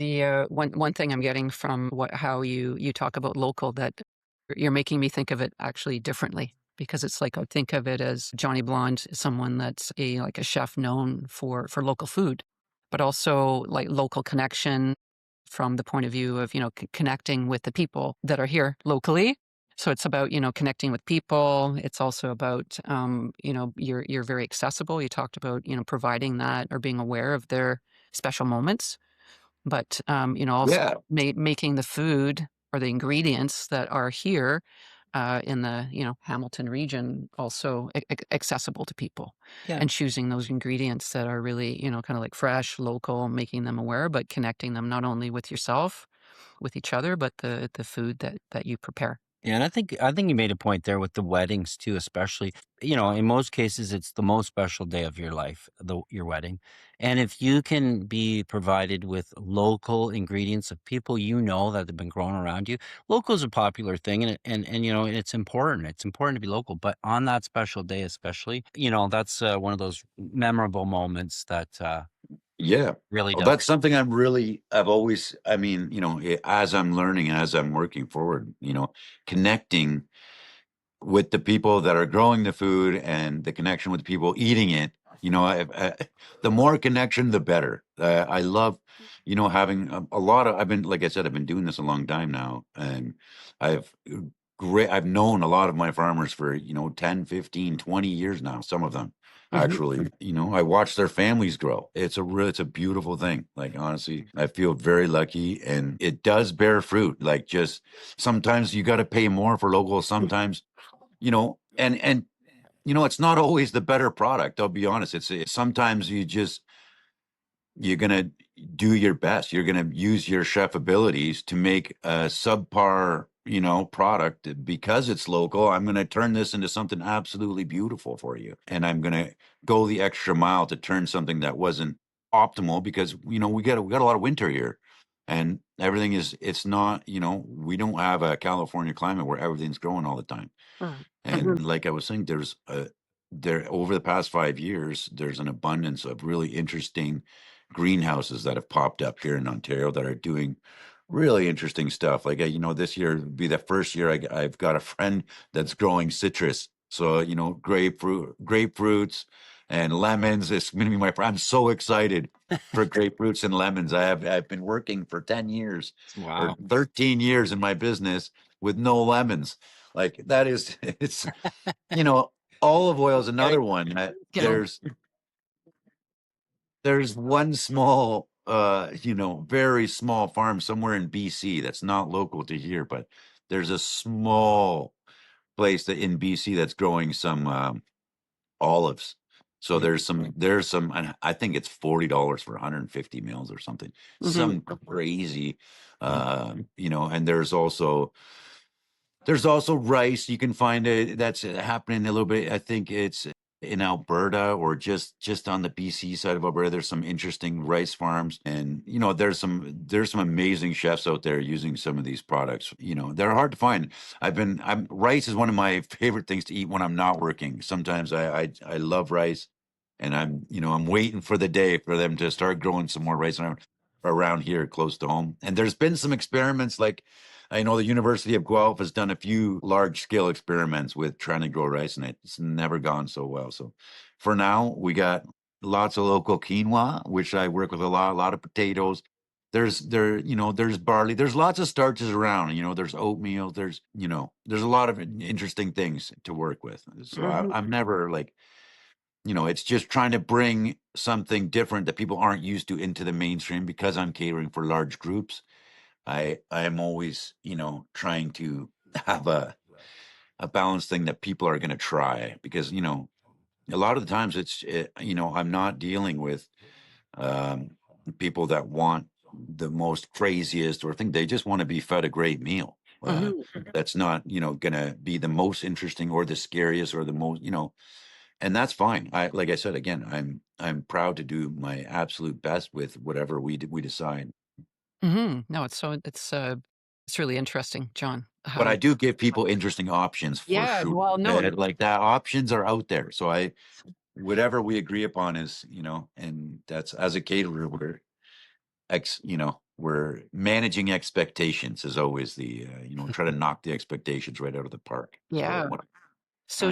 The one thing I'm getting from how you talk about local, that you're making me think of it actually differently, because it's like I think of it as Jonny Blonde, someone that's like a chef known for local food, but also like local connection from the point of view of connecting with the people that are here locally. So it's about connecting with people. It's also about you're very accessible. You talked about providing that or being aware of their special moments, but also Yeah. making the food or the ingredients that are here in the Hamilton region also accessible to people, Yeah. and choosing those ingredients that are really kind of like fresh, local, making them aware, but connecting them not only with yourself, with each other, but the food that you prepare. Yeah, and I think you made a point there with the weddings too, especially. In most cases, it's the most special day of your life, your wedding, and if you can be provided with local ingredients of people that have been growing around you, local is a popular thing, and it's important. It's important to be local, but on that special day, especially, that's one of those memorable moments that Yeah. really Well, does. that's something I've always, I mean, as I'm learning and as I'm working forward, connecting with the people that are growing the food and the connection with the people eating it. The more connection, the better. I love, having a lot of, like I said, I've been doing this a long time now, and I've I've known a lot of my farmers for, 10, 15, 20 years now, some of them. Hmm. Actually, I watch their families grow. It's a beautiful thing. Like, honestly, I feel very lucky, and it does bear fruit. Like, just sometimes you got to pay more for local. Sometimes, and it's not always the better product. I'll be honest. It's sometimes you're gonna do your best. You're gonna use your chef abilities to make a subpar, product because it's local. I'm gonna turn this into something absolutely beautiful for you, and I'm gonna go the extra mile to turn something that wasn't optimal, because we got a lot of winter here, and everything is it's not. We don't have a California climate where everything's growing all the time. And like I was saying, there over the past 5 years, there's an abundance of really interesting greenhouses that have popped up here in Ontario that are doing really interesting stuff. Like, this year would be the first year I've got a friend that's growing citrus. So, grapefruits and lemons. It's going to be I'm so excited for grapefruits and lemons. I've been working for 10 years or Wow. 13 years in my business with no lemons. Like, that is, it's, you know, olive oil is Gotta another one. Getting There's one small, very small farm somewhere in BC that's not local to here, but there's a small place that in BC that's growing some olives. So Yeah. there's some, and I think it's $40 for 150 mils or something, hmm some crazy, and there's also rice. You can find it. That's happening a little bit. I think it's in Alberta, or just on the BC side of Alberta. There's some interesting rice farms, and there's some amazing chefs out there using some of these products. They're hard to find. Rice is one of my favorite things to eat when I'm not working. Sometimes I love rice, and I'm waiting for the day for them to start growing some more rice around here close to home. And there's been some experiments, like I know the University of Guelph has done a few large scale experiments with trying to grow rice, and it's never gone so well. So for now, we got lots of local quinoa, which I work with a lot of potatoes. There's barley. There's lots of starches around. There's oatmeal. There's a lot of interesting things to work with. So hmm I'm never like, it's just trying to bring something different that people aren't used to into the mainstream, because I'm catering for large groups. I am always, trying to have a balanced thing that people are going to try, because a lot of the times I'm not dealing with um, people that want the most craziest or thing. They just want to be fed a great meal. hmm That's not going to be the most interesting or the scariest or the most, and that's fine. Like I said again, I'm proud to do my absolute best with whatever we decide. No, it's really interesting, John. But How I do give people interesting options for Yeah, sure. well, no, Like, that options are out there. So whatever we agree upon is, and that's, as a caterer, we're We're managing expectations is always the, try to knock the expectations right out of the park. Yeah. What So